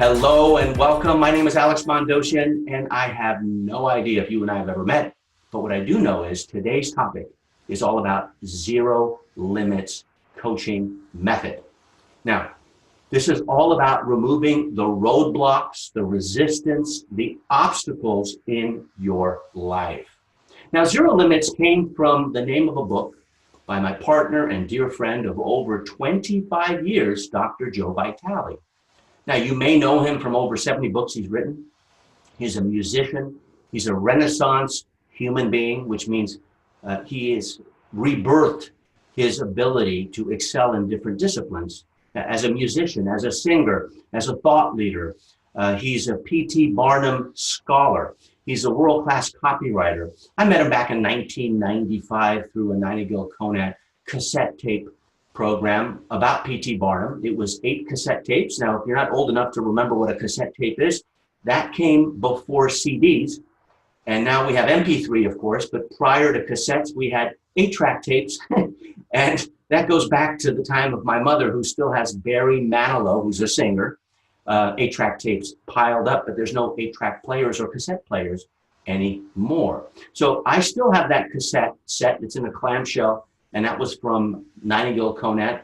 Hello and welcome. My name is Alex Mondosian, and I have no idea if you and I have ever met, but what I do know is today's topic is all about zero limits coaching method. Now, this is all about removing the roadblocks, the resistance, the obstacles in your life. Now, zero limits came from the name of a book by my partner and dear friend of over 25 years, Dr. Joe Vitale. Now, you may know him from over 70 books he's written. He's a musician. He's a Renaissance human being, which means he has rebirthed his ability to excel in different disciplines. As a musician, as a singer, as a thought leader. He's a P.T. Barnum scholar. He's a world-class copywriter. I met him back in 1995 through a Nightingale Conant cassette tape program about P.T. Barnum. It was 8 cassette tapes. Now, if you're not old enough to remember what a cassette tape is, that came before CDs. And now we have MP3, of course, but prior to cassettes, we had 8-track tapes. And that goes back to the time of my mother, who still has Barry Manilow, who's a singer, 8-track tapes piled up, but there's no 8-track players or cassette players anymore. So I still have that cassette set. It's in a clamshell. And that was from Nightingale Conant.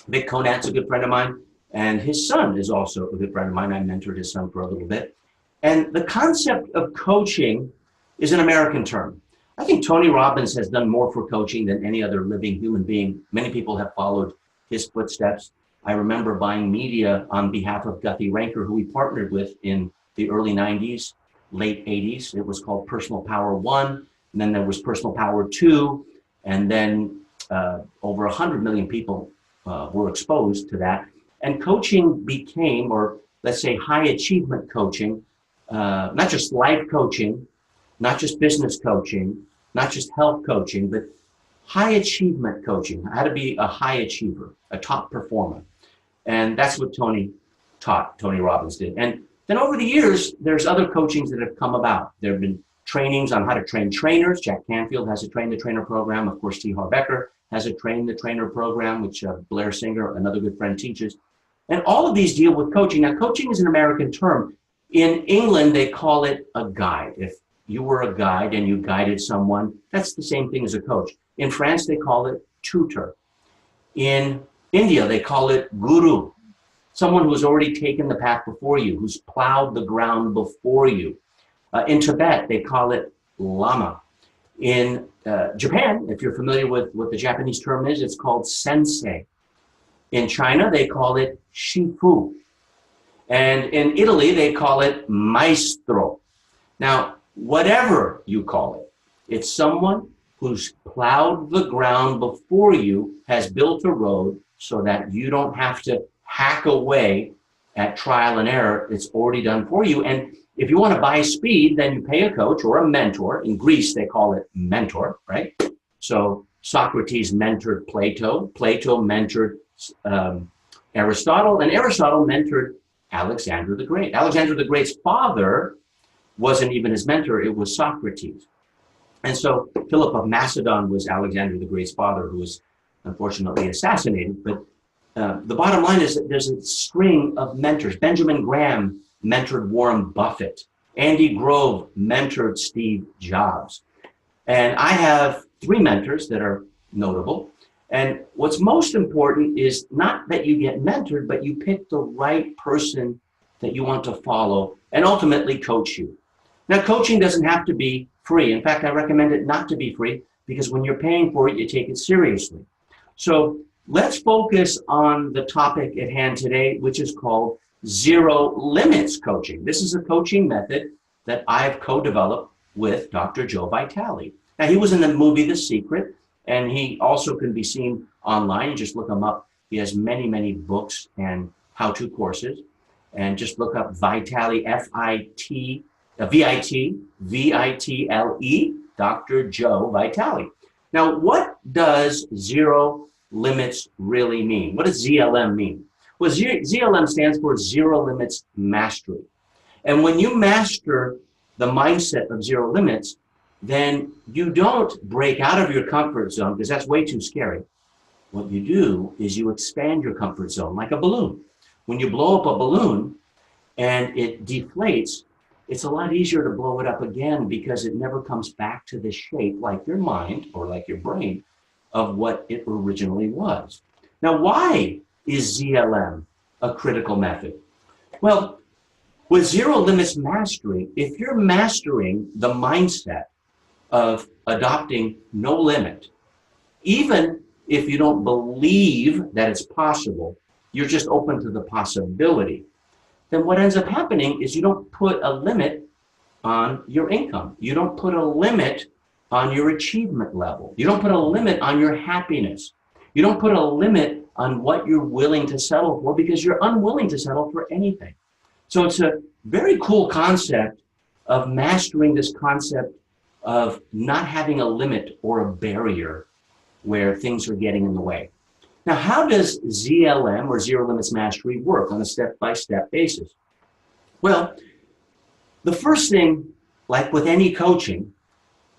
Vic Conant's a good friend of mine, and his son is also a good friend of mine. I mentored his son for a little bit. And the concept of coaching is an American term. I think Tony Robbins has done more for coaching than any other living human being. Many people have followed his footsteps. I remember buying media on behalf of Guthrie Ranker, who we partnered with in the early 90s, late 80s. It was called Personal Power 1, and then there was Personal Power 2. And then over 100 million people were exposed to that. And coaching became, or let's say high achievement coaching, not just life coaching, not just business coaching, not just health coaching, but high achievement coaching, how to be a high achiever, a top performer. And that's what Tony Robbins did. And then over the years, there's other coachings that have come about. There have been trainings on how to train trainers. Jack Canfield has a Train the Trainer program. Of course, T. Harv Eker has a Train the Trainer program, which Blair Singer, another good friend, teaches. And all of these deal with coaching. Now, coaching is an American term. In England, they call it a guide. If you were a guide and you guided someone, that's the same thing as a coach. In France, they call it tutor. In India, they call it guru, someone who's already taken the path before you, who's plowed the ground before you. In Tibet, they call it lama. In Japan, if you're familiar with what the Japanese term is, it's called sensei. In China, they call it shifu. And in Italy, they call it maestro. Now, whatever you call it, it's someone who's plowed the ground before you, has built a road so that you don't have to hack away at trial and error. It's already done for you. And if you want to buy speed, then you pay a coach or a mentor. In Greece, they call it mentor, right? So Socrates mentored Plato. Plato mentored Aristotle, and Aristotle mentored Alexander the Great. Alexander the Great's father wasn't even his mentor. It was Socrates. And so Philip of Macedon was Alexander the Great's father, who was unfortunately assassinated. But the bottom line is that there's a string of mentors. Benjamin Graham mentored Warren Buffett. Andy Grove mentored Steve Jobs. And I have 3 mentors that are notable. And what's most important is not that you get mentored, but you pick the right person that you want to follow and ultimately coach you. Now, coaching doesn't have to be free. In fact, I recommend it not to be free, because when you're paying for it, you take it seriously. So let's focus on the topic at hand today, which is called zero limits coaching. This is a coaching method that I've co-developed with Dr. Joe Vitale. Now, he was in the movie The Secret, and he also can be seen online. You just look him up. He has many, many books and how-to courses. And just look up Vitale, V-I-T-L-E, Dr. Joe Vitale. Now, what does zero limits really mean? What does ZLM mean? Well, ZLM stands for Zero Limits Mastery. And when you master the mindset of zero limits, then you don't break out of your comfort zone, because that's way too scary. What you do is you expand your comfort zone like a balloon. When you blow up a balloon, and it deflates, it's a lot easier to blow it up again because it never comes back to the shape like your mind or like your brain of what it originally was. Now, why is ZLM a critical method? Well, with zero limits mastery, if you're mastering the mindset of adopting no limit, even if you don't believe that it's possible, you're just open to the possibility, then what ends up happening is you don't put a limit on your income. You don't put a limit on your achievement level. You don't put a limit on your happiness. You don't put a limit on what you're willing to settle for because you're unwilling to settle for anything. So it's a very cool concept of mastering this concept of not having a limit or a barrier where things are getting in the way. Now, how does ZLM or Zero Limits Mastery work on a step-by-step basis? Well, the first thing, like with any coaching,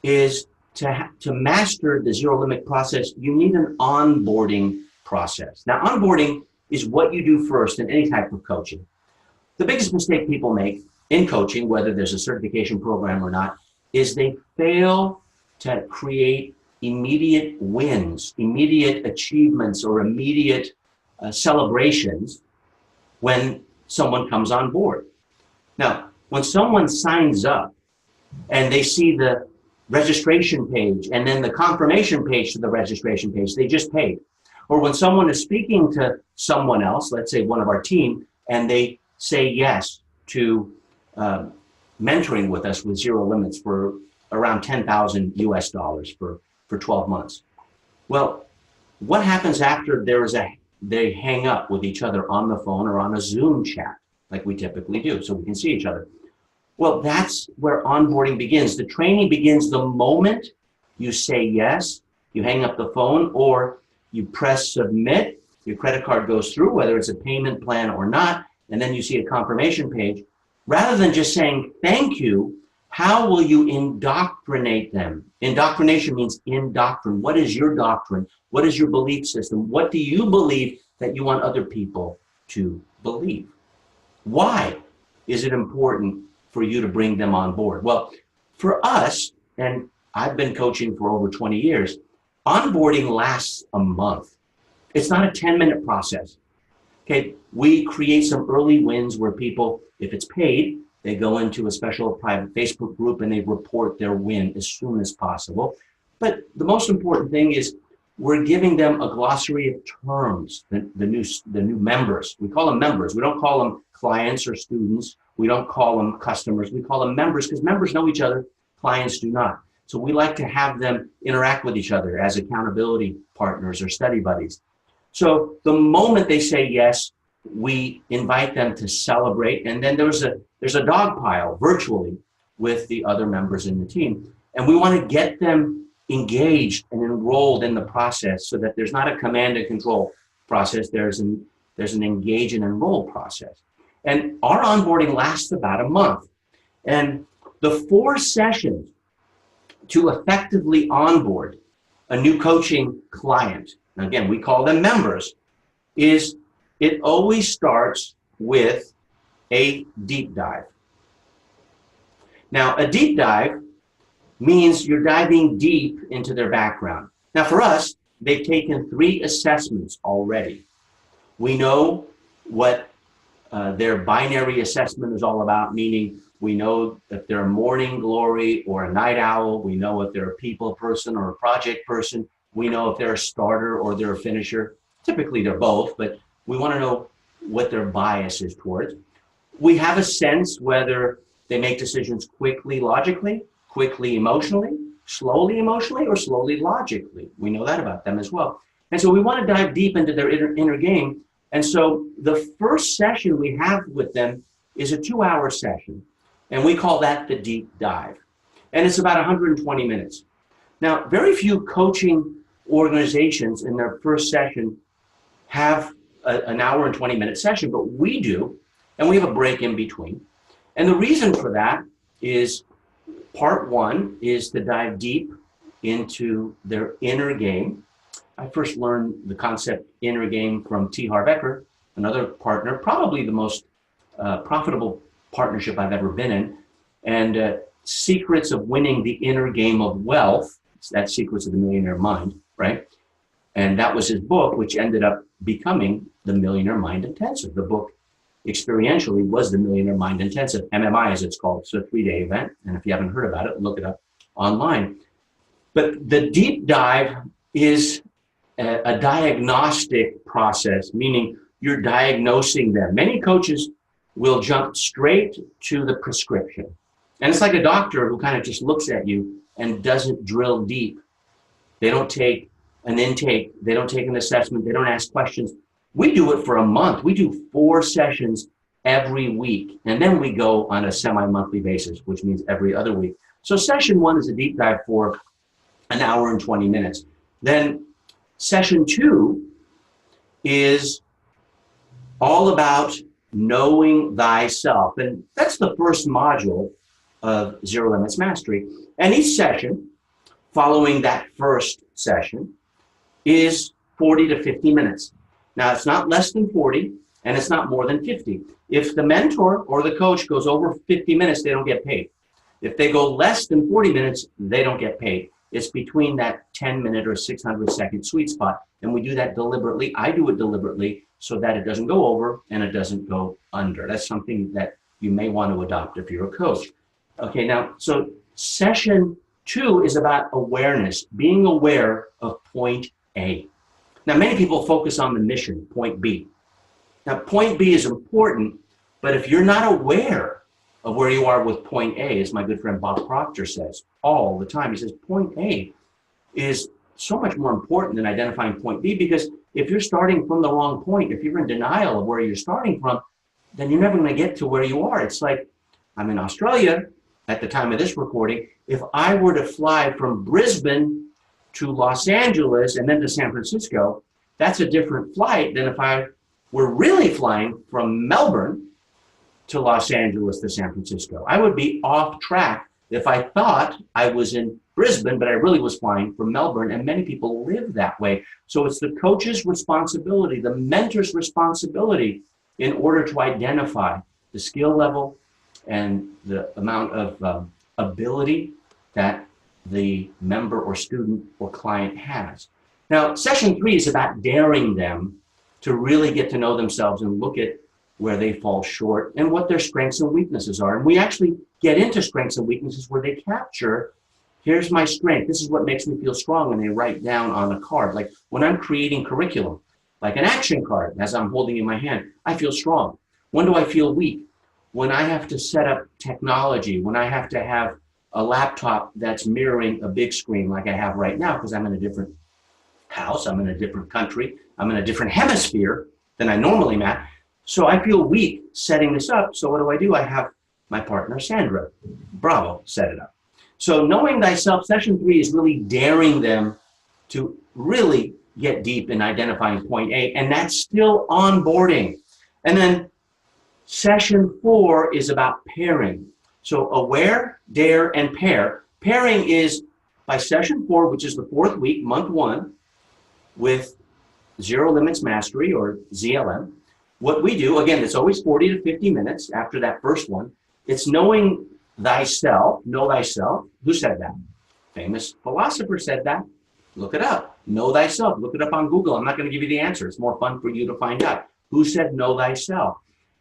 is to master the zero limit process, you need an onboarding process. Now, onboarding is what you do first in any type of coaching. The biggest mistake people make in coaching, whether there's a certification program or not, is they fail to create immediate wins, immediate achievements, or immediate celebrations when someone comes on board. Now, when someone signs up and they see the registration page and then the confirmation page to the registration page, they just paid. Or when someone is speaking to someone else, let's say one of our team, and they say yes to mentoring with us with zero limits for around 10,000 US dollars for 12 months. Well, what happens after they hang up with each other on the phone or on a Zoom chat, like we typically do, so we can see each other? Well, that's where onboarding begins. The training begins the moment you say yes, you hang up the phone, or you press submit, your credit card goes through, whether it's a payment plan or not, and then you see a confirmation page. Rather than just saying thank you, how will you indoctrinate them? Indoctrination means indoctrine. What is your doctrine? What is your belief system? What do you believe that you want other people to believe? Why is it important for you to bring them on board? Well, for us, and I've been coaching for over 20 years, onboarding lasts a month. It's not a 10-minute process. Okay, we create some early wins where people, if it's paid, they go into a special private Facebook group and they report their win as soon as possible. But the most important thing is we're giving them a glossary of terms, the new members. We call them members. We don't call them clients or students. We don't call them customers. We call them members because members know each other, clients do not. So we like to have them interact with each other as accountability partners or study buddies. So the moment they say yes, we invite them to celebrate, and then there's a dog pile virtually with the other members in the team. And we want to get them engaged and enrolled in the process so that there's not a command and control process, there's an engage and enroll process. And our onboarding lasts about a month. And the 4 sessions to effectively onboard a new coaching client, and again, we call them members, is it always starts with a deep dive. Now, a deep dive means you're diving deep into their background. Now, for us, they've taken 3 assessments already. We know what their binary assessment is all about, meaning we know if they're a morning glory or a night owl. We know if they're a people person or a project person. We know if they're a starter or they're a finisher. Typically, they're both, but we want to know what their bias is towards. We have a sense whether they make decisions quickly logically, quickly emotionally, slowly emotionally, or slowly logically. We know that about them as well. And so we want to dive deep into their inner game. And so the first session we have with them is a 2-hour session. And we call that the deep dive. And it's about 120 minutes. Now, very few coaching organizations in their first session have an hour and 20-minute session, but we do, and we have a break in between. And the reason for that is part 1 is to dive deep into their inner game. I first learned the concept inner game from T. Harv Eker, another partner, probably the most profitable partnership I've ever been in. And Secrets of Winning the Inner Game of Wealth. That's Secrets of the Millionaire Mind, right? And that was his book, which ended up becoming the Millionaire Mind Intensive. The book experientially was the Millionaire Mind Intensive, MMI as it's called. It's a 3-day event. And if you haven't heard about it, look it up online. But the deep dive is a diagnostic process, meaning you're diagnosing them. Many coaches will jump straight to the prescription. And it's like a doctor who kind of just looks at you and doesn't drill deep. They don't take an intake. They don't take an assessment. They don't ask questions. We do it for a month. We do 4 sessions every week. And then we go on a semi-monthly basis, which means every other week. So session 1 is a deep dive for an hour and 20 minutes. Then session 2 is all about knowing thyself. And that's the first module of Zero Limits Mastery. And each session, following that first session, is 40 to 50 minutes. Now, it's not less than 40, and it's not more than 50. If the mentor or the coach goes over 50 minutes, they don't get paid. If they go less than 40 minutes, they don't get paid. It's between that 10-minute or 600-second sweet spot. And we do that deliberately. I do it deliberately so that it doesn't go over and it doesn't go under. That's something that you may want to adopt if you're a coach. Okay, now, so session 2 is about awareness, being aware of point A. Now, many people focus on the mission, point B. Now, point B is important, but if you're not aware of where you are with point A, as my good friend Bob Proctor says all the time, he says point A is so much more important than identifying point B, because if you're starting from the wrong point, if you're in denial of where you're starting from, then you're never going to get to where you are. It's like, I'm in Australia at the time of this recording. If I were to fly from Brisbane to Los Angeles and then to San Francisco, that's a different flight than if I were really flying from Melbourne to Los Angeles to San Francisco. I would be off track if I thought I was in Brisbane, but I really was flying from Melbourne, and many people live that way. So it's the coach's responsibility, the mentor's responsibility, in order to identify the skill level and the amount of ability that the member or student or client has. Now, session 3 is about daring them to really get to know themselves and look at where they fall short and what their strengths and weaknesses are. And we actually get into strengths and weaknesses where they capture, here's my strength, this is what makes me feel strong, and they write down on a card. Like when I'm creating curriculum, like an action card as I'm holding in my hand, I feel strong. When do I feel weak? When I have to set up technology, when I have to have a laptop that's mirroring a big screen like I have right now, because I'm in a different house, I'm in a different country, I'm in a different hemisphere than I normally am at. So I feel weak setting this up. So what do? I have my partner, Sandra Bravo, set it up. So knowing thyself, session 3 is really daring them to really get deep in identifying point A, and that's still onboarding. And then session 4 is about pairing. So aware, dare, and pair. Pairing is by session 4, which is the 4th week, month 1, with Zero Limits Mastery, or ZLM. What we do, again, it's always 40 to 50 minutes after that first one. It's knowing thyself, know thyself. Who said that? Famous philosopher said that. Look it up. Know thyself. Look it up on Google. I'm not going to give you the answer. It's more fun for you to find out. Who said know thyself?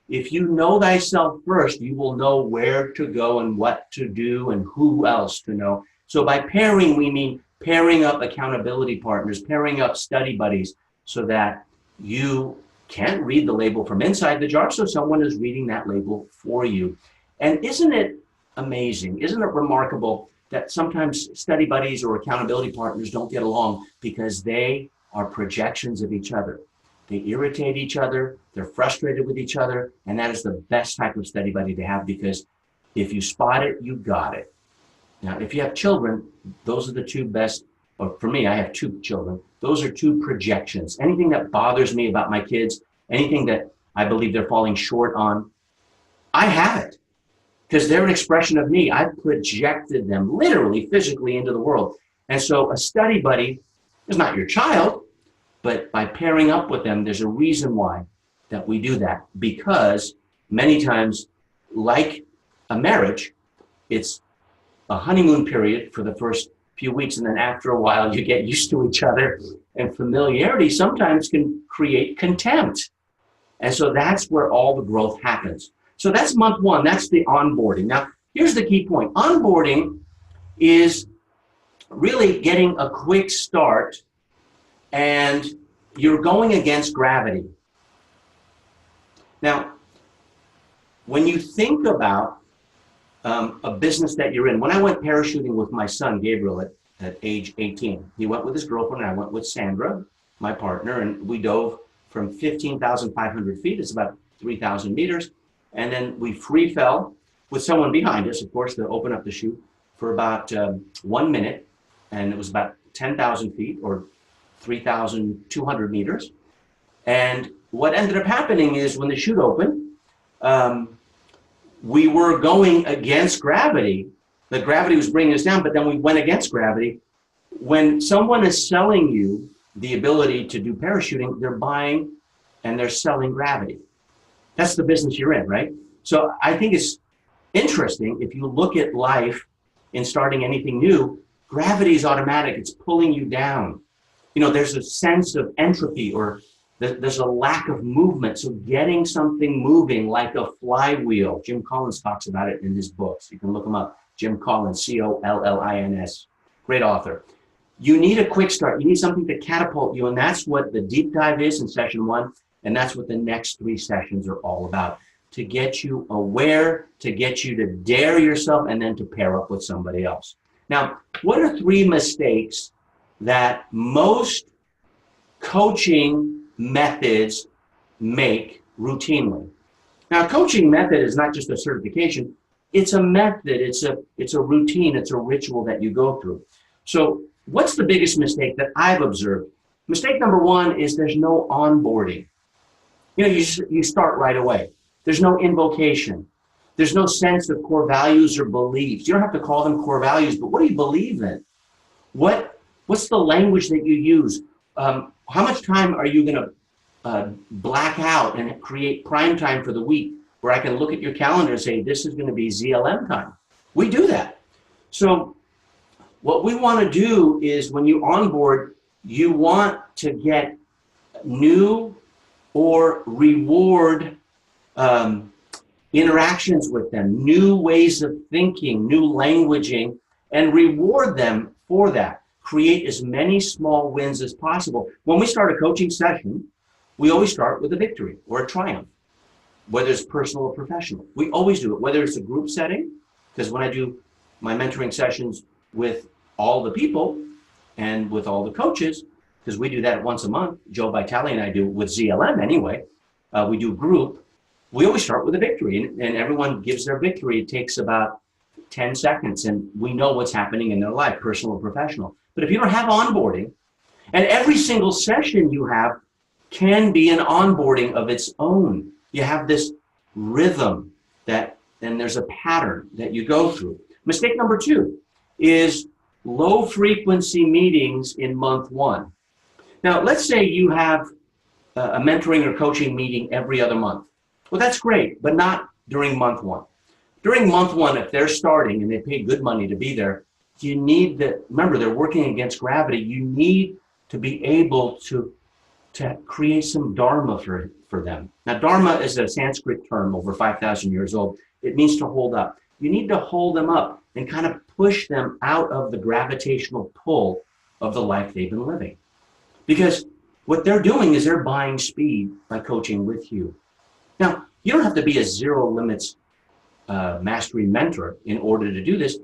If you know thyself first, you will know where to go and what to do and who else to know. So by pairing, we mean pairing up accountability partners, pairing up study buddies, so that you can't read the label from inside the jar, so someone is reading that label for you. And isn't it amazing, isn't it remarkable that sometimes study buddies or accountability partners don't get along because they are projections of each other. They irritate each other, they're frustrated with each other, and that is the best type of study buddy to have, because if you spot it, you got it. Now, if you have children, those are the 2 best, or for me, I have 2 children. Those are 2 projections. Anything that bothers me about my kids, anything that I believe they're falling short on, I have it, because they're an expression of me. I've projected them literally, physically into the world. And so a study buddy is not your child, but by pairing up with them, there's a reason why that we do that, because many times, like a marriage, it's a honeymoon period for the first few weeks, and then after a while you get used to each other, and familiarity sometimes can create contempt. And so that's where all the growth happens. So that's month one, that's the onboarding. Now, here's the key point. Onboarding is really getting a quick start, and you're going against gravity. Now, when you think about a business that you're in, when I went parachuting with my son, Gabriel, at age 18, he went with his girlfriend, and I went with Sandra, my partner, and we dove from 15,500 feet, it's about 3,000 meters, and then we free fell with someone behind us, of course, to open up the chute for about 1 minute, and it was about 10,000 feet or 3,200 meters. And what ended up happening is when the chute opened, we were going against gravity. The gravity was bringing us down, but then we went against gravity. When someone is selling you the ability to do parachuting, they're buying and they're selling gravity. That's the business you're in, right? So I think it's interesting if you look at life in starting anything new, gravity is automatic. It's pulling you down. You know, there's a sense of entropy, or there's a lack of movement. So getting something moving like a flywheel, Jim Collins talks about it in his books. You can look him up, Jim Collins, Collins, great author. You need a quick start. You need something to catapult you, and that's what the deep dive is in session one, and that's what the next 3 sessions are all about, to get you aware, to get you to dare yourself, and then to pair up with somebody else. Now, what are 3 mistakes that most coaching methods make routinely? Now, coaching method is not just a certification. It's a method. It's a routine. It's a ritual that you go through. So what's the biggest mistake that I've observed? Mistake number 1 is there's no onboarding. You know, you start right away. There's no invocation. There's no sense of core values or beliefs. You don't have to call them core values, but what do you believe in? What's the language that you use? How much time are you going to black out and create prime time for the week where I can look at your calendar and say, this is going to be ZLM time? We do that. So what we want to do is when you onboard, you want to get new or reward interactions with them, new ways of thinking, new languaging, and reward them for that. Create as many small wins as possible. When we start a coaching session, we always start with a victory or a triumph, whether it's personal or professional. We always do it, whether it's a group setting, because when I do my mentoring sessions with all the people and with all the coaches, because we do that once a month, Joe Vitale and I do with ZLM anyway, we do group, we always start with a victory, and everyone gives their victory. It takes about 10 seconds, and we know what's happening in their life, personal or professional. But if you don't have onboarding, and every single session you have can be an onboarding of its own. You have this rhythm and there's a pattern that you go through. Mistake number 2 is low frequency meetings in month 1. Now, let's say you have a mentoring or coaching meeting every other month. Well, that's great, but not during month 1. During month 1, if they're starting and they pay good money to be there, you need remember, they're working against gravity. You need to be able to create some dharma for them. Now, dharma is a Sanskrit term over 5,000 years old. It means to hold up. You need to hold them up and kind of push them out of the gravitational pull of the life they've been living. Because what they're doing is they're buying speed by coaching with you. Now, you don't have to be a zero limits mastery mentor in order to do this.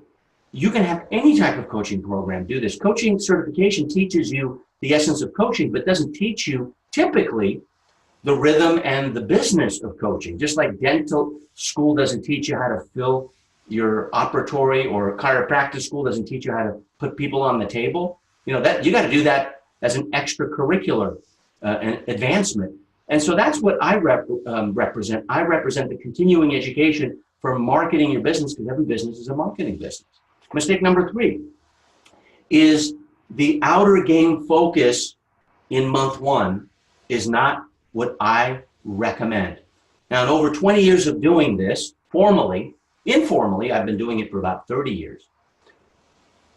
You can have any type of coaching program do this. Coaching certification teaches you the essence of coaching, but doesn't teach you typically the rhythm and the business of coaching. Just like dental school doesn't teach you how to fill your operatory, or chiropractic school doesn't teach you how to put people on the table. You know, that you got to do that as an extracurricular advancement. And so that's what I represent. I represent the continuing education for marketing your business, because every business is a marketing business. Mistake number 3 is the outer game focus in month 1 is not what I recommend. Now, in over 20 years of doing this, formally, informally, I've been doing it for about 30 years.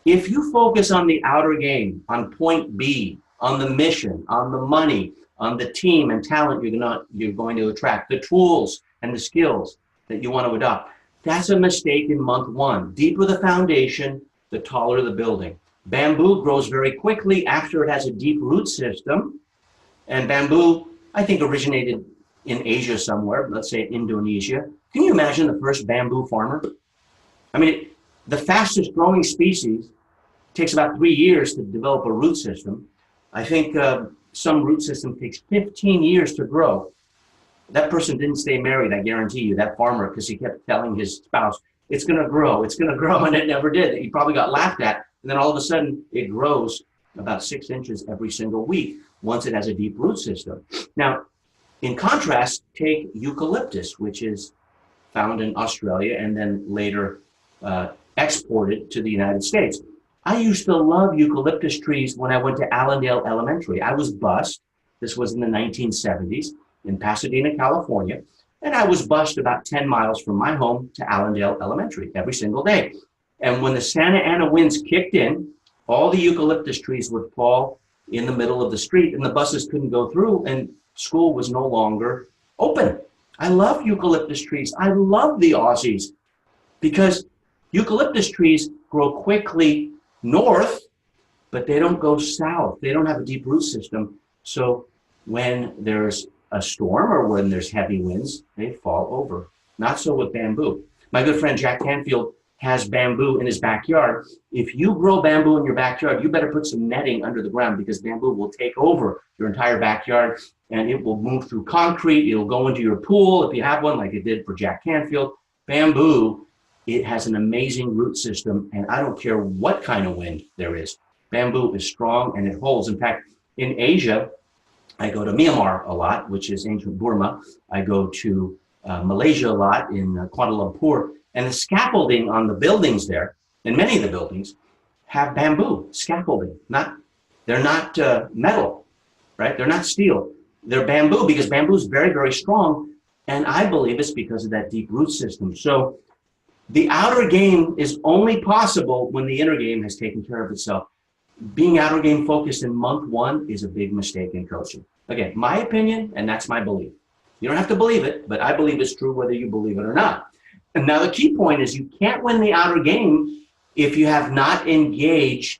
If you focus on the outer game, on point B, on the mission, on the money, on the team and talent you're going to attract, the tools and the skills that you want to adopt, that's a mistake in month one. Deeper the foundation, the taller the building. Bamboo grows very quickly after it has a deep root system. And bamboo, I think, originated in Asia somewhere, let's say Indonesia. Can you imagine the first bamboo farmer? I mean, the fastest growing species takes about 3 years to develop a root system. I think some root system takes 15 years to grow. That person didn't stay married, I guarantee you, that farmer, because he kept telling his spouse, it's going to grow, and it never did. He probably got laughed at, and then all of a sudden it grows about 6 inches every single week once it has a deep root system. Now, in contrast, take eucalyptus, which is found in Australia and then later exported to the United States. I used to love eucalyptus trees when I went to Allendale Elementary. I was bused. This was in the 1970s in Pasadena, California. And I was bused about 10 miles from my home to Allendale Elementary every single day. And when the Santa Ana winds kicked in, all the eucalyptus trees would fall in the middle of the street and the buses couldn't go through and school was no longer open. I love eucalyptus trees. I love the Aussies because eucalyptus trees grow quickly north, but they don't go south. They don't have a deep root system. So when there's a storm or when there's heavy winds, they fall over. Not so with bamboo. My good friend Jack Canfield has bamboo in his backyard. If you grow bamboo in your backyard, you better put some netting under the ground because bamboo will take over your entire backyard and it will move through concrete. It'll go into your pool if you have one, like it did for Jack Canfield. Bamboo, it has an amazing root system, and I don't care what kind of wind there is. Bamboo is strong and it holds. In fact, in Asia, I go to Myanmar a lot, which is ancient Burma. I go to Malaysia a lot in Kuala Lumpur, and the scaffolding on the buildings there, and many of the buildings, have bamboo scaffolding. They're not metal, right? They're not steel. They're bamboo because bamboo is very, very strong, and I believe it's because of that deep root system. So the outer game is only possible when the inner game has taken care of itself. Being outer game focused in month one is a big mistake in coaching. Again, my opinion, and that's my belief. You don't have to believe it, but I believe it's true whether you believe it or not. And now the key point is you can't win the outer game if you have not engaged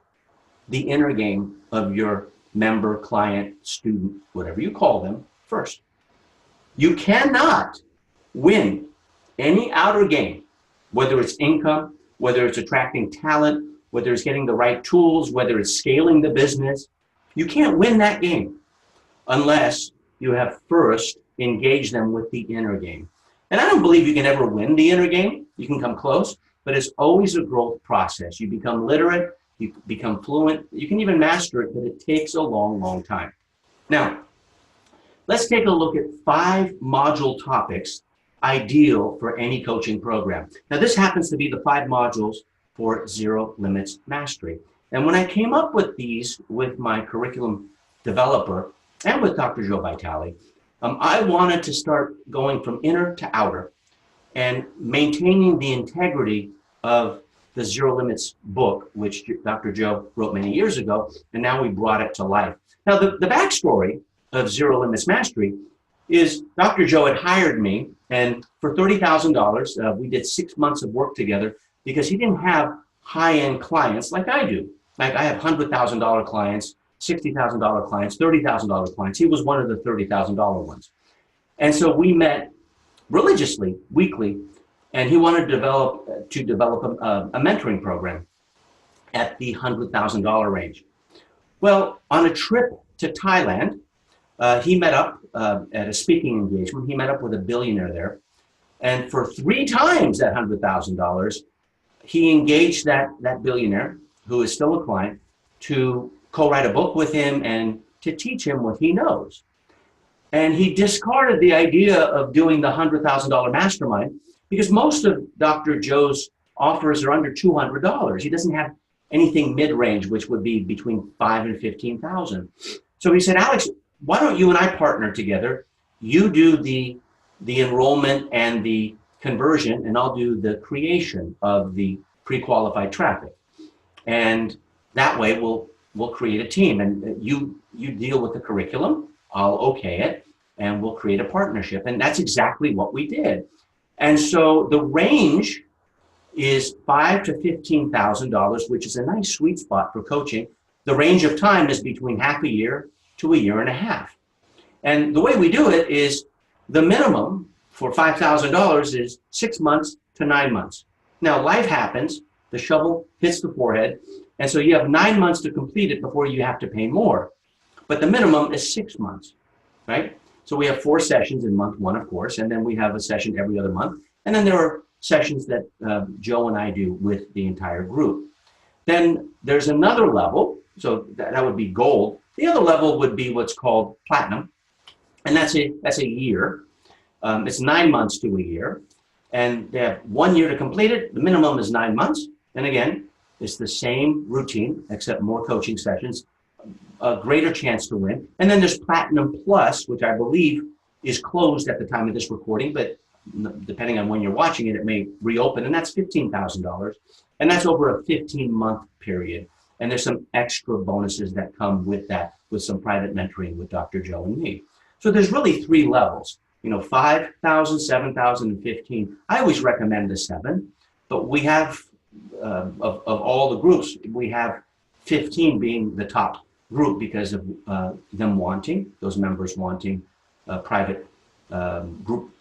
the inner game of your member, client, student, whatever you call them, first. You cannot win any outer game, whether it's income, whether it's attracting talent, whether it's getting the right tools, whether it's scaling the business. You can't win that game unless you have first engaged them with the inner game. And I don't believe you can ever win the inner game. You can come close, but it's always a growth process. You become literate, you become fluent, you can even master it, but it takes a long, long time. Now, let's take a look at 5 module topics ideal for any coaching program. Now, this happens to be the 5 modules for Zero Limits Mastery. And when I came up with these with my curriculum developer and with Dr. Joe Vitale, I wanted to start going from inner to outer and maintaining the integrity of the Zero Limits book, which Dr. Joe wrote many years ago, and now we brought it to life. Now, the backstory of Zero Limits Mastery is Dr. Joe had hired me, and for $30,000, we did 6 months of work together because he didn't have high-end clients like I do. Like I have $100,000 clients, $60,000 clients, $30,000 clients. He was one of the $30,000 ones. And so we met religiously, weekly, and he wanted to develop a mentoring program at the $100,000 range. Well, on a trip to Thailand, he met up at a speaking engagement. He met up with a billionaire there. And for 3 times that $100,000, he engaged that billionaire, who is still a client, to co-write a book with him and to teach him what he knows. And he discarded the idea of doing the $100,000 mastermind because most of Dr. Joe's offers are under $200. He doesn't have anything mid-range, which would be between $5,000 and $15,000. So he said, Alex, why don't you and I partner together? You do the the enrollment and the conversion, and I'll do the creation of the pre-qualified traffic. And that way we'll create a team, and you deal with the curriculum, I'll okay it, and we'll create a partnership. And that's exactly what we did. And so the range is $5,000 to $15,000, which is a nice sweet spot for coaching. The range of time is between half a year to a year and a half. And the way we do it is the minimum for $5,000 is 6 months to 9 months. Now, life happens, the shovel hits the forehead, and so you have 9 months to complete it before you have to pay more. But the minimum is 6 months, right? So we have 4 sessions in month 1, of course, and then we have a session every other month. And then there are sessions that Joe and I do with the entire group. Then there's another level, so that would be gold. The other level would be what's called platinum, and that's a year. It's 9 months to a year, and they have 1 year to complete it. The minimum is 9 months, and again, it's the same routine except more coaching sessions, a greater chance to win. And then there's Platinum Plus, which I believe is closed at the time of this recording, but depending on when you're watching it, it may reopen, and that's $15,000, and that's over a 15-month period. And there's some extra bonuses that come with that, with some private mentoring with Dr. Joe and me. So there's really 3 levels, 5,000, 7,000, and 15. I always recommend the 7, but we have, of all the groups, we have 15 being the top group because of them wanting, those members wanting private group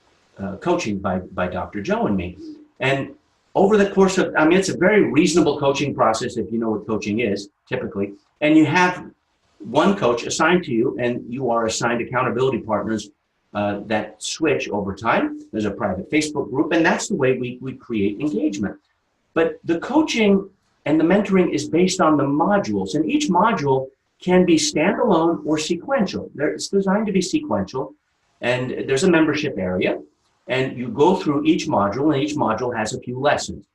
coaching by Dr. Joe and me. And over the course of, it's a very reasonable coaching process if you know what coaching is, typically. And you have one coach assigned to you, and you are assigned accountability partners that switch over time. There's a private Facebook group, and that's the way we create engagement. But the coaching and the mentoring is based on the modules, and each module can be standalone or sequential. It's designed to be sequential, and there's a membership area, and you go through each module, and each module has a few lessons,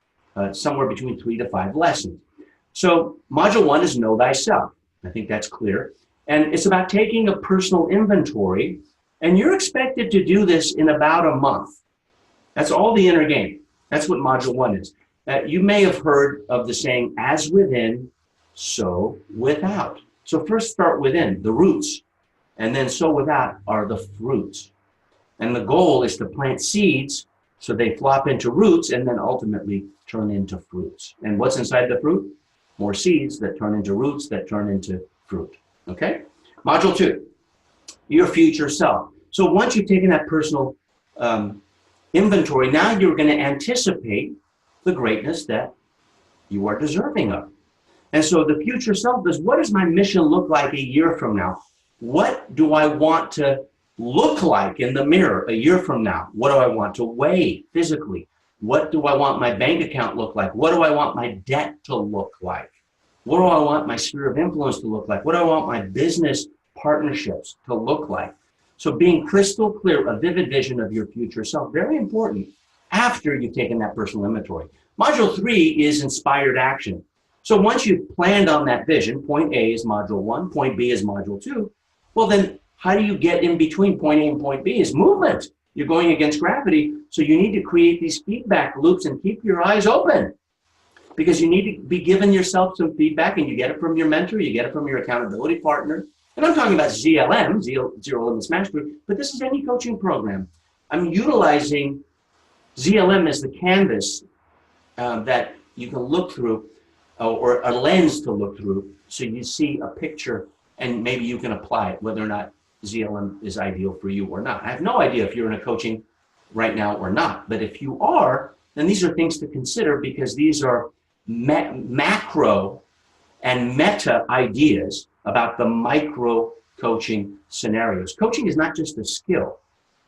somewhere between 3 to 5 lessons. So module 1 is Know Thyself. I think that's clear. And it's about taking a personal inventory, and you're expected to do this in about a month. That's all the inner game. That's what module 1 is. You may have heard of the saying, as within, so without. So first start within, the roots, and then so without are the fruits. And the goal is to plant seeds so they flop into roots and then ultimately turn into fruits. And what's inside the fruit? More seeds that turn into roots that turn into fruit. Okay? Module 2, your future self. So once you've taken that personal inventory, now you're going to anticipate the greatness that you are deserving of. And so the future self is, what does my mission look like a year from now? What do I want to look like in the mirror a year from now? What do I want to weigh physically? What do I want my bank account look like? What do I want my debt to look like? What do I want my sphere of influence to look like? What do I want my business partnerships to look like? So being crystal clear, a vivid vision of your future self, very important after you've taken that personal inventory. Module 3 is inspired action. So once you've planned on that vision, point A is module 1, point B is module 2, well then how do you get in between point A and point B is movement. You're going against gravity, so you need to create these feedback loops and keep your eyes open, because you need to be giving yourself some feedback, and you get it from your mentor, you get it from your accountability partner. And I'm talking about ZLM, Zero Limits Mastery, but this is any coaching program. I'm utilizing ZLM as the canvas that you can look through, or a lens to look through, so you see a picture and maybe you can apply it, whether or not ZLM is ideal for you or not. I have no idea if you're in a coaching right now or not, but if you are, then these are things to consider, because these are macro and meta ideas about the micro coaching scenarios. Coaching is not just a skill,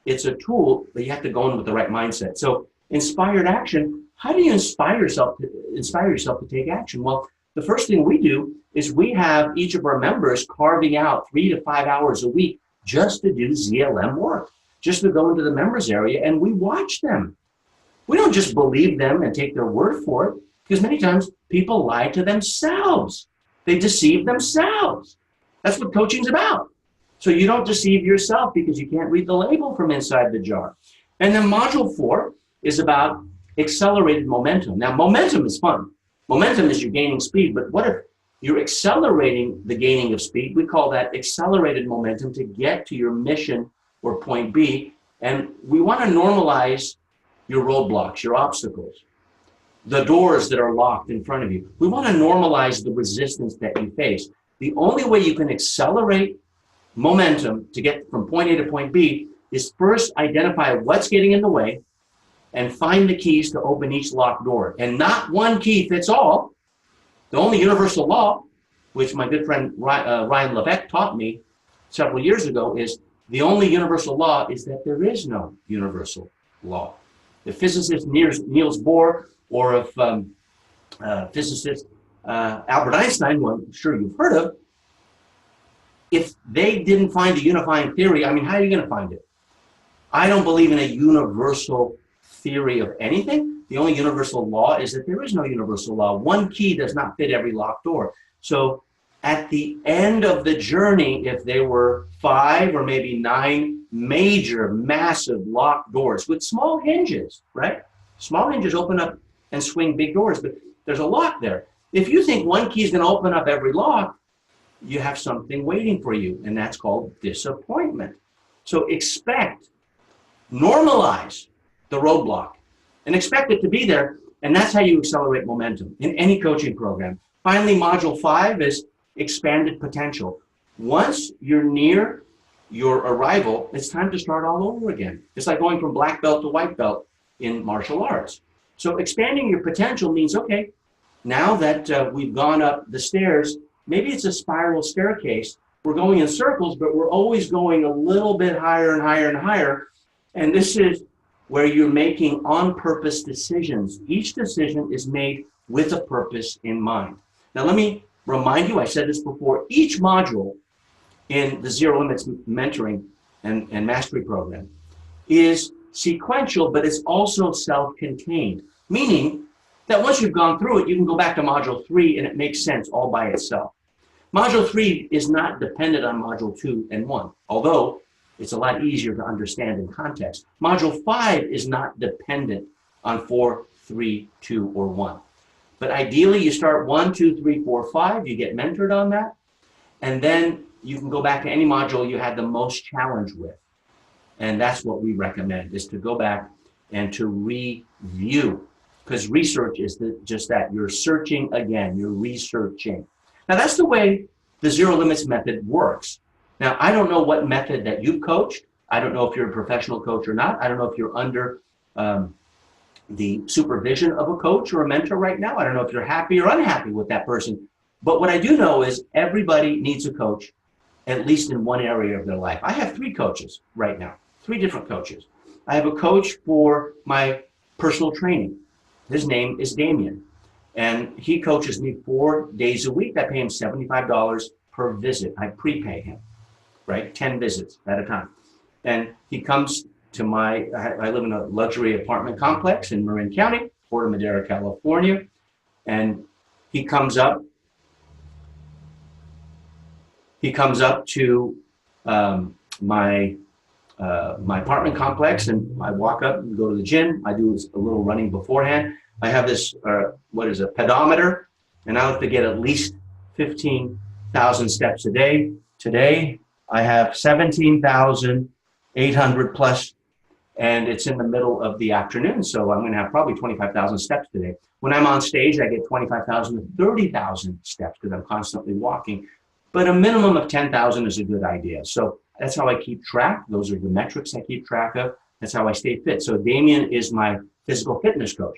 it's a tool, but you have to go in with the right mindset. So inspired action, how do you inspire yourself to take action? Well, the first thing we do is we have each of our members carving out 3 to 5 hours a week just to do ZLM work, just to go into the members area, and we watch them. We don't just believe them and take their word for it, because many times people lie to themselves. They deceive themselves. That's what coaching's about. So you don't deceive yourself because you can't read the label from inside the jar. And then module 4 is about accelerated momentum. Now, momentum is fun. Momentum is you're gaining speed, but what if you're accelerating the gaining of speed? We call that accelerated momentum to get to your mission or point B. And we want to normalize your roadblocks, your obstacles, the doors that are locked in front of you. We want to normalize the resistance that you face. The only way you can accelerate momentum to get from point A to point B is first identify what's getting in the way and find the keys to open each locked door. And not one key fits all. The only universal law, which my good friend Ryan Levesque taught me several years ago, is the only universal law is that there is no universal law. If physicist Niels Bohr or if physicist Albert Einstein, who I'm sure you've heard of, if they didn't find a unifying theory, I mean, how are you going to find it? I don't believe in a universal theory of anything. The only universal law is that there is no universal law. One key does not fit every locked door. So at the end of the journey, if there were 5 or maybe 9 major, massive locked doors with small hinges, right? Small hinges open up and swing big doors, but there's a lock there. If you think one key is going to open up every lock, you have something waiting for you, and that's called disappointment. So normalize the roadblock and expect it to be there, and that's how you accelerate momentum in any coaching program. Finally, module 5 is expanded potential. Once you're near your arrival, it's time to start all over again. It's like going from black belt to white belt in martial arts. So expanding your potential means, okay, now that we've gone up the stairs, maybe it's a spiral staircase. We're going in circles, but we're always going a little bit higher and higher and higher. And this is where you're making on-purpose decisions. Each decision is made with a purpose in mind. Now, let me remind you, I said this before, each module in the Zero Limits Mentoring and Mastery Program is sequential, but it's also self-contained, meaning that once you've gone through it, you can go back to module 3 and it makes sense all by itself. Module 3 is not dependent on module 2 and 1, although it's a lot easier to understand in context. Module 5 is not dependent on 4, 3, 2, or 1. But ideally, you start 1, 2, 3, 4, 5, you get mentored on that, and then you can go back to any module you had the most challenge with. And that's what we recommend, is to go back and to review, because research is just that. You're searching again, you're researching. Now, that's the way the Zero Limits method works. Now, I don't know what method that you've coached. I don't know if you're a professional coach or not. I don't know if you're under the supervision of a coach or a mentor right now. I don't know if you're happy or unhappy with that person. But what I do know is everybody needs a coach, at least in one area of their life. I have 3 coaches right now, 3 different coaches. I have a coach for my personal training. His name is Damien, and he coaches me 4 days a week. I pay him $75 per visit. I prepay him, right? 10 visits at a time. And he comes to I live in a luxury apartment complex in Marin County, Puerto Madera, California. And he comes up to my apartment complex, and I walk up and go to the gym. I do a little running beforehand. I have this, pedometer, and I have to get at least 15,000 steps a day. Today, I have 17,800 plus, and it's in the middle of the afternoon, so I'm going to have probably 25,000 steps today. When I'm on stage, I get 25,000 to 30,000 steps because I'm constantly walking, but a minimum of 10,000 is a good idea. So that's how I keep track. Those are the metrics I keep track of. That's how I stay fit. So Damien is my physical fitness coach.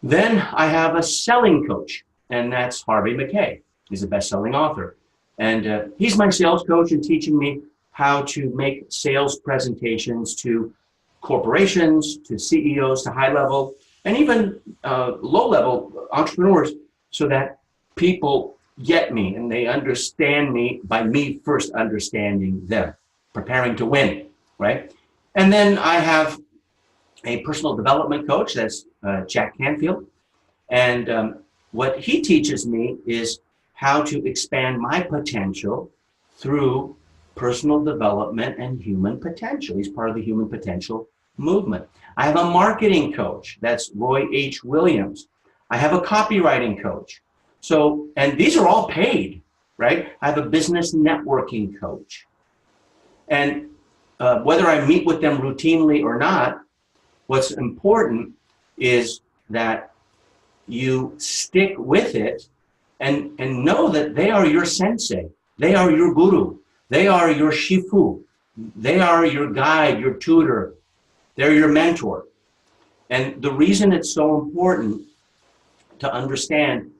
Then I have a selling coach, and that's Harvey McKay. He's a best-selling author. And he's my sales coach and teaching me how to make sales presentations to corporations, to CEOs, to high-level, and even low-level entrepreneurs, so that people get me and they understand me by me first understanding them, preparing to win, right? And then I have a personal development coach, that's Jack Canfield. And what he teaches me is how to expand my potential through personal development and human potential. He's part of the human potential movement. I have a marketing coach. That's Roy H. Williams. I have a copywriting coach. So, and these are all paid, right? I have a business networking coach. And whether I meet with them routinely or not, what's important is that you stick with it and know that they are your sensei. They are your guru. They are your shifu. They are your guide, your tutor. They're your mentor. And the reason it's so important to understand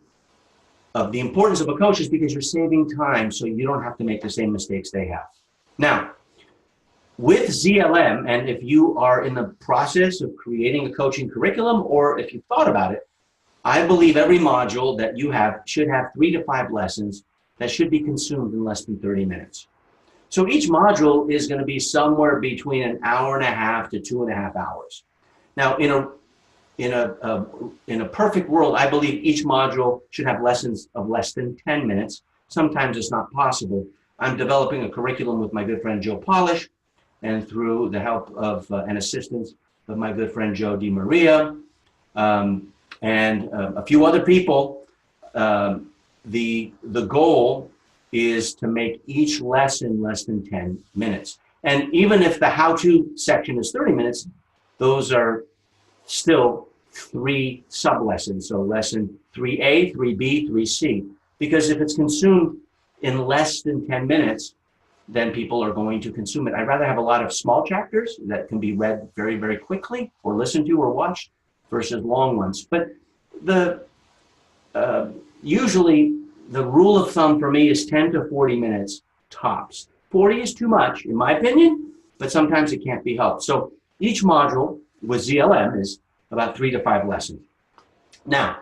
the importance of a coach is because you're saving time so you don't have to make the same mistakes they have. Now, with ZLM, and if you are in the process of creating a coaching curriculum, or if you've thought about it, I believe every module that you have should have 3 to 5 lessons that should be consumed in less than 30 minutes. So each module is going to be somewhere between an hour and a half to 2.5 hours. Now, in a perfect world, I believe each module should have lessons of less than 10 minutes. Sometimes it's not possible. I'm developing a curriculum with my good friend Joe Polish, and through the help of and assistance of my good friend Joe DiMaria, and a few other people. The goal is to make each lesson less than 10 minutes. And even if the how-to section is 30 minutes, those are still 3 sub-lessons. So lesson 3A, 3B, 3C. Because if it's consumed in less than 10 minutes, then people are going to consume it. I'd rather have a lot of small chapters that can be read very, very quickly or listened to or watched versus long ones. But usually the rule of thumb for me is 10 to 40 minutes tops. 40 is too much, in my opinion, but sometimes it can't be helped. So each module with ZLM is about 3 to 5 lessons. Now,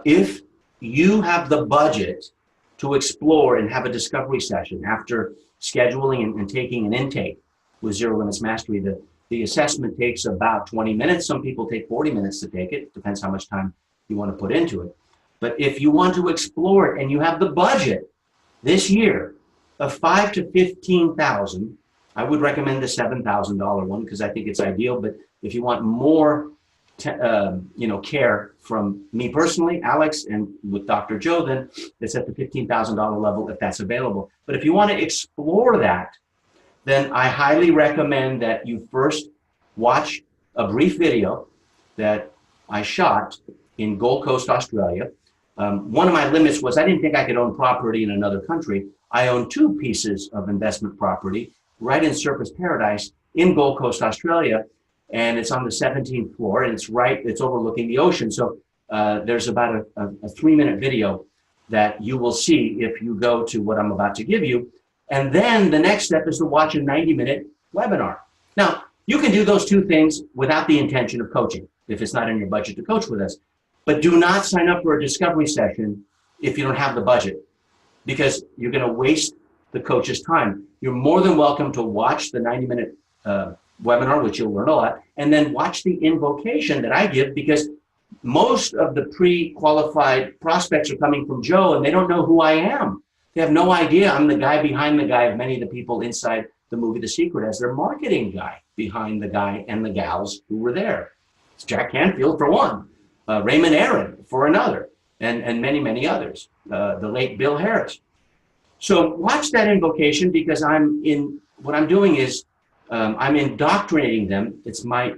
if you have the budget to explore and have a discovery session after scheduling and taking an intake with Zero Limits Mastery, the assessment takes about 20 minutes. Some people take 40 minutes to take it. Depends how much time you want to put into it. But if you want to explore it and you have the budget this year of $5,000 to $15,000, I would recommend the $7,000 one because I think it's ideal. But if you want more care from me personally, Alex, and with Dr. Joe, then it's at the $15,000 level if that's available. But if you want to explore that, then I highly recommend that you first watch a brief video that I shot in Gold Coast, Australia. One of my limits was I didn't think I could own property in another country. I own 2 pieces of investment property right in Surfers Paradise in Gold Coast, Australia. And it's on the 17th floor, and it's overlooking the ocean. So there's about a 3-minute video that you will see if you go to what I'm about to give you. And then the next step is to watch a 90-minute webinar. Now, you can do those 2 things without the intention of coaching, if it's not in your budget to coach with us. But do not sign up for a discovery session if you don't have the budget, because you're going to waste the coach's time. You're more than welcome to watch the 90-minute webinar, which you'll learn a lot, and then watch the invocation that I give, because most of the pre-qualified prospects are coming from Joe and they don't know who I am. They have no idea I'm the guy behind the guy of many of the people inside the movie The Secret as their marketing guy behind the guy and the gals who were there. It's Jack Canfield for one, Raymond Aaron for another, and many, many others, the late Bill Harris. So watch that invocation, because what I'm doing is I'm indoctrinating them. It's my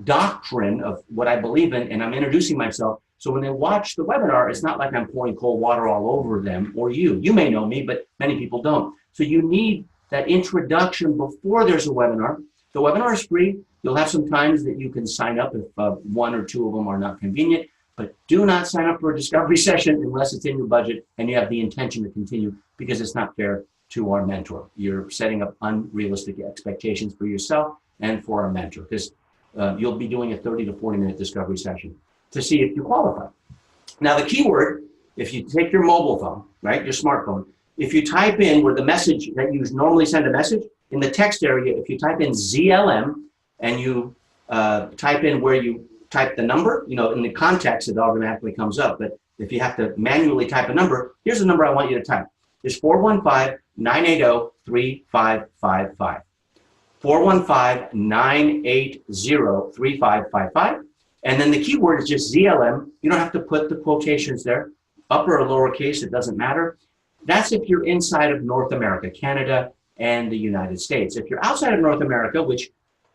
doctrine of what I believe in, and I'm introducing myself. So when they watch the webinar, it's not like I'm pouring cold water all over them or you. You may know me, but many people don't. So you need that introduction before there's a webinar. The webinar is free. You'll have some times that you can sign up if 1 or 2 of them are not convenient, but do not sign up for a discovery session unless it's in your budget and you have the intention to continue, because it's not fair to our mentor. You're setting up unrealistic expectations for yourself and for our mentor, because you'll be doing a 30 to 40-minute discovery session to see if you qualify. Now, the keyword, if you take your mobile phone, right, your smartphone, if you type in where the message that you normally send a message, in the text area, if you type in ZLM and you type in where you type the number, in the context, it automatically comes up. But if you have to manually type a number, here's the number I want you to type. It's 415-980-3555. 415-980-3555. And then the keyword is just ZLM. You don't have to put the quotations there, upper or lowercase, it doesn't matter. That's if you're inside of North America, Canada, and the United States. If you're outside of North America, which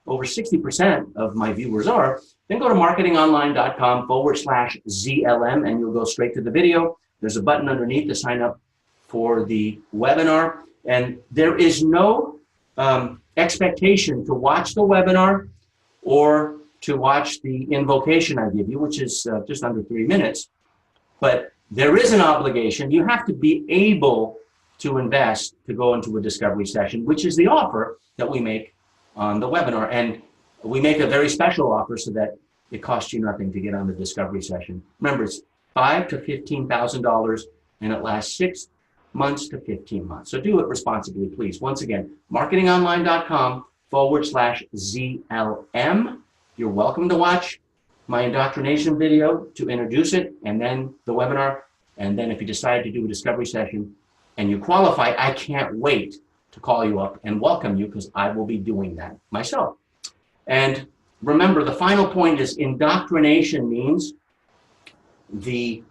over 60% of my viewers are, then go to marketingonline.com/ZLM and you'll go straight to the video. There's a button underneath to sign up for the webinar. And there is no expectation to watch the webinar or to watch the invocation I give you, which is just under 3 minutes. But there is an obligation. You have to be able to invest to go into a discovery session, which is the offer that we make on the webinar. And we make a very special offer so that it costs you nothing to get on the discovery session. Remember, it's $5,000 to $15,000 and it lasts 6 months to 15 months. So do it responsibly, please. Once again, marketingonline.com/ZLM. You're welcome to watch my indoctrination video to introduce it, and then the webinar. And then if you decide to do a discovery session and you qualify, I can't wait to call you up and welcome you, because I will be doing that myself. And remember, the final point is indoctrination means the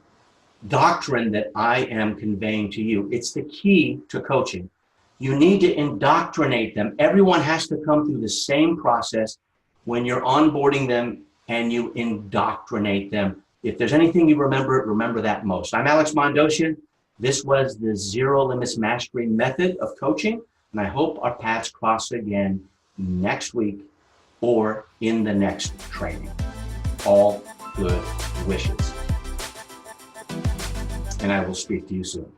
doctrine that I am conveying to you. It's the key to coaching. You need to indoctrinate them. Everyone has to come through the same process when you're onboarding them and you indoctrinate them. If there's anything you remember that most. I'm Alex Mondosian. This was the Zero Limits Mastery Method of Coaching, and I hope our paths cross again next week or in the next training. All good wishes. And I will speak to you soon.